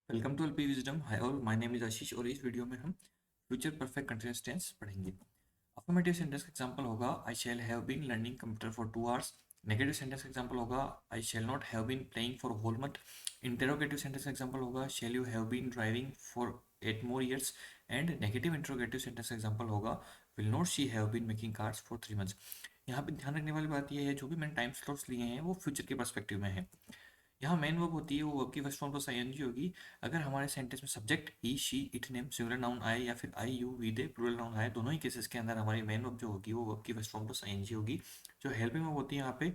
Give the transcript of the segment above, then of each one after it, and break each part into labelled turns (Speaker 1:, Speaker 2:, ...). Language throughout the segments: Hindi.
Speaker 1: Welcome to LP wisdom. Hi all, my name is Ashish और इस वीडियो में हम फ्यूचर परफेक्ट कंटीन्यूअस टेंस पढ़ेंगे। अफर्मेटिव सेंटेंस का एग्जांपल होगा I shall have been learning computer for 2 hours. Negative sentence का एग्जांपल होगा I shall not have been playing for whole month. Interrogative sentence का एग्जांपल होगा shall you have been driving for 8 more years। And negative interrogative sentence का एग्जांपल होगा will not she have been making cars for 3 months। यहाँ पे ध्यान रखने वाली बात यह है, जो भी मैंने टाइम स्लॉट्स लिए हैं वो फ्यूचर के पर्सपेक्टिव में है। यहाँ मेन वर्ब होती है, वो वर्ब की फर्स्ट फॉर्म प्लस आईएनजी होगी। अगर हमारे सेंटेंस में subject he, she, it, name, singular noun आए या फिर I, you, we, they plural noun आए, दोनों ही केसेस के अंदर हमारी मेन वर्ब जो होगी वो वर्ब की फर्स्ट फॉर्म प्लस आईएनजी होगी। जो हेल्पिंग वर्ब होती है यहाँ पे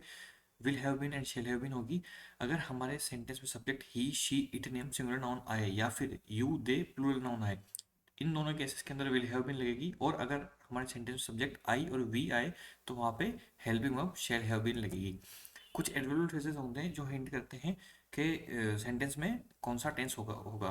Speaker 1: will have been and shall have been होगी। अगर हमारे सेंटेंस में subject he, she, it, name, singular noun आए या फिर यू, दे प्लूरल नाउन आए, इन दोनों केसेस के अंदर विल हैव बीन लगेगी। और अगर हमारे सेंटेंस में सब्जेक्ट आई और वी आए तो वहाँ पे helping verb shall have been लगेगी। कुछ एडवर्बियल फ्रेजेस होते हैं जो हिंट करते हैं कि सेंटेंस में कौन सा टेंस होगा।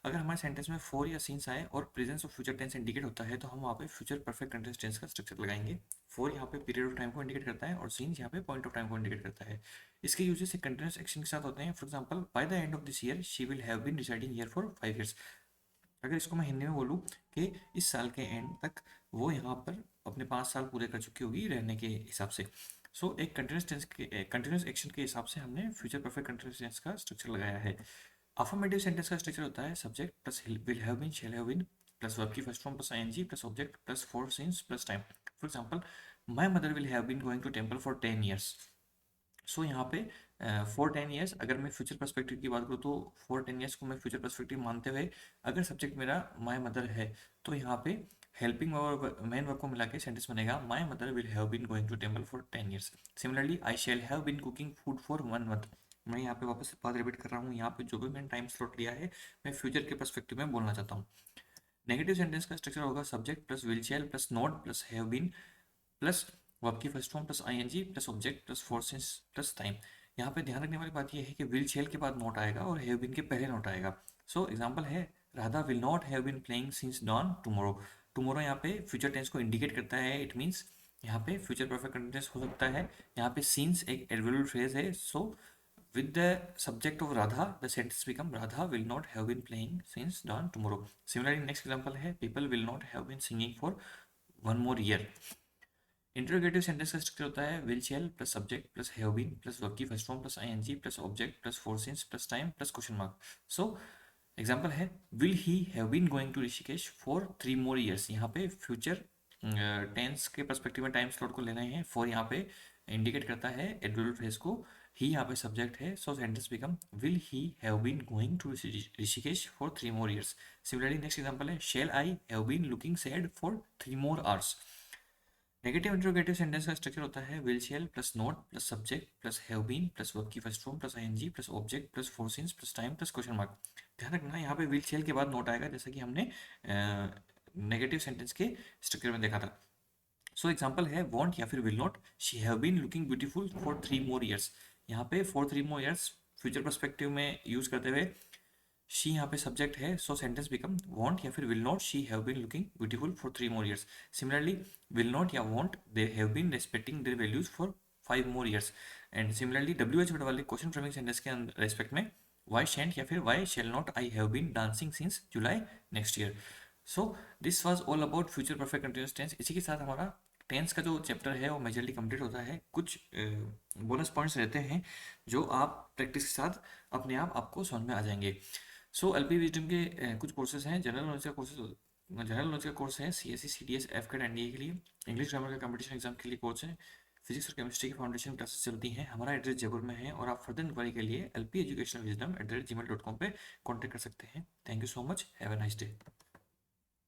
Speaker 1: अगर हमारे सेंटेंस में फोर या सीन्स आए और presence of future tense indicate होता है तो हम वहाँ पे फ्यूचर परफेक्ट कंटीन्यूअस टेंस का स्ट्रक्चर लगाएंगे। फोर यहाँ पे पीरियड ऑफ टाइम को इंडिकेट करता है और सीन्स यहाँ पे पॉइंट ऑफ टाइम को इंडिकेट करता है। इसके यूजेस एक कंटीन्यूअस एक्शन के साथ होते हैं। For example, by the end of this year she will have been residing here for 5 years। अगर इसको मैं हिंदी में बोलूँ कि इस साल के एंड तक वो यहाँ पर अपने 5 साल पूरे कर चुकी होगी रहने के हिसाब से। सो एक कंटिन्यूस एक्शन के हिसाब से हमने फ्यूचर परफेक्ट कंटिन्यूस टेंस का स्ट्रक्चर लगाया है। अफर्मेटिव सेंटेंस का स्ट्रक्चर होता है subject plus will have been, shall have been plus verb की first form plus ING plus object plus for since plus time. For example, my mother will have been going to temple for 10 years। So यहाँ पे फॉर 10 years, अगर मैं फ्यूचर पर्सपेक्टिव की बात करूँ तो फॉर 10 years को मैं फ्यूचर पर्सपेक्टिव मानते हुए अगर सब्जेक्ट मेरा माय मदर है तो यहाँ पे हेल्पिंग और मेन वर्ब को मिला के सेंटेंस बनेगा my mother will have been going to temple for 10 years। Similarly, I shall have been cooking food for 1 month। मैं यहाँ पे वापस बात रिपीट कर रहा हूँ, यहाँ पे जो भी मैंने टाइम स्लॉट लिया है मैं फ्यूचर के पर्सपेक्टिव में बोलना चाहता हूँ। नेगेटिव सेंटेंस का स्ट्रक्चर होगा subject plus will shall plus not plus have been plus verb की first form plus ING plus object plus for since plus time. यहाँ पे ध्यान रखने वाली बात यह है कि विल शेल के बाद नोट आएगा और हैव बीन के पहले नोट आएगा। सो एग्जांपल है, Radha will not have been playing since dawn tomorrow. Tomorrow यहाँ पे फ्यूचर टेंस को इंडिकेट करता है। इट मीन्स यहाँ पे फ्यूचर परफेक्ट कंटीन्यूअस हो सकता है। यहाँ पे सिंस एक एडवर्बियल फ्रेज है। सो with the subject of Radha, the sentence become Radha will not have been playing since dawn tomorrow. Similarly, next example है people will not have been singing for 1 more year। Interrogative sentence का स्ट्रक्चर होता है will shall plus subject plus have been plus verb की first form plus ING plus object plus for since plus time plus question mark. So example है, will he have been going to Rishikesh for 3 more years। यहाँ पे फ्यूचर टेंस के पर्सपेक्टिव में टाइम स्लॉट को लेना है। फॉर यहाँ पे इंडिकेट करता है एडवर्बियल फ्रेज को, ही यहाँ पे सब्जेक्ट है। So sentence become will he have been going to Rishikesh for 3 more years। Similarly next example है, shall I have been looking sad for 3 more hours। Negative interrogative sentence का स्ट्रक्चर होता है will shall plus not plus subject plus have been plus verb की first form plus ING plus object plus for since plus time plus question mark. ध्यान रखना, यहाँ पे विल शेल के बाद नोट आएगा, जैसा कि हमने नेगेटिव सेंटेंस के स्ट्रक्चर में देखा था। सो एग्जांपल है, वॉन्ट या फिर will not she have been looking beautiful for 3 more years। यहाँ पे for 3 more years future perspective में यूज करते हुए शी यहाँ पे सब्जेक्ट है। सो सेंटेंस बिकम वॉन्ट या फिर will not she have been looking beautiful for 3 more years। Similarly, will not या won't they have been respecting their values for 5 more years। And similarly W H word वाले क्वेश्चन फ्रेमिंग सेंटेंस के रेस्पेक्ट में वाई शेंट या फिर why shall not I have been dancing since July next year. So this was all about future perfect continuous tense. इसी के साथ हमारा टेंस का जो चैप्टर है वो मेजरली कंप्लीट होता है। कुछ बोनस पॉइंट्स रहते हैं जो आप प्रैक्टिस के साथ अपने आप आपको समझ में आ जाएंगे। सो एलपी विजडम के कुछ कोर्सेज हैं। जनरल नॉलेज का कोर्स है सीएससी सीडीएस एफकेट एनडीए के लिए। इंग्लिश ग्रामर का कंपटीशन एग्जाम के लिए कोर्स है। फिजिक्स और केमिस्ट्री की फाउंडेशन क्लासेस चलती हैं। हमारा एड्रेस जयपुर में है और आप फर्दर इंक्वायरी के लिए lpeducationalwisdom@gmail.com पे कॉन्टैक्ट कर सकते हैं। Thank you so much, have a nice day.